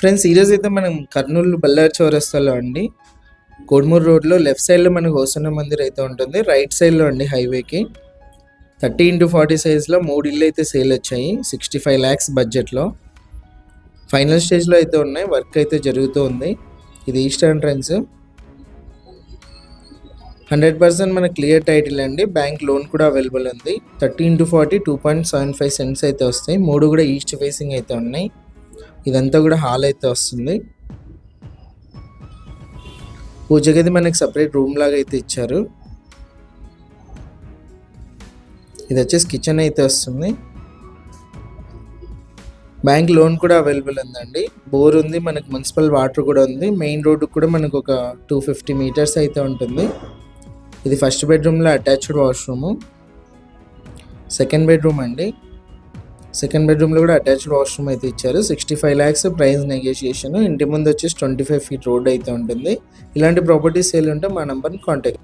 Friends, ఈరోజు అయితే మనం కర్నూలు బళ్ళారి చౌరస్తాలో అండి, కోడుమూరు రోడ్లో లెఫ్ట్ సైడ్లో మనకు హోసన్న మందిర్ అయితే ఉంటుంది. రైట్ సైడ్లో అండి హైవేకి 30x40 సైజ్లో 3 ఇళ్ళు అయితే సేల్ వచ్చాయి. 65 lakhs బడ్జెట్లో ఫైనల్ స్టేజ్లో అయితే ఉన్నాయి. వర్క్ అయితే జరుగుతూ ఉంది. ఇది ఈస్ట్ ఎంట్రన్స్. 100% మన క్లియర్ టైటిల్ అండి. బ్యాంక్ లోన్ కూడా అవైలబుల్ ఉంది. 30x40 2.75 సెంట్స్ అయితే వస్తాయి. 3 కూడా ఈస్ట్ ఫేసింగ్ అయితే ఉన్నాయి. ఇదంతా కూడా హాల్ అయితే వస్తుంది. పూజ గది మనకి సపరేట్ రూమ్ లాగా అయితే ఇచ్చారు. ఇది వచ్చేసి కిచెన్ అయితే వస్తుంది. బ్యాంక్ లోన్ కూడా అవైలబుల్ ఉందండి. బోర్ ఉంది, మనకు మున్సిపల్ వాటర్ కూడా ఉంది. మెయిన్ రోడ్డు కూడా మనకు ఒక 250 meters అయితే ఉంటుంది. ఇది ఫస్ట్ బెడ్రూమ్లో అటాచ్డ్ వాష్రూము. సెకండ్ బెడ్రూమ్ అండి. సెకండ్ బెడ్రూమ్లో కూడా అటాచ్డ్ వాష్రూమ్ అయితే ఇచ్చారు. 65 lakhs ప్రైస్ నెగోషియేషన్. ఇంటి ముందు వచ్చేసి 25 feet రోడ్ అయితే ఉంటుంది. ఇలాంటి ప్రాపర్టీస్ సేల్ ఉంటే మా నెంబర్ని కాంటాక్ట్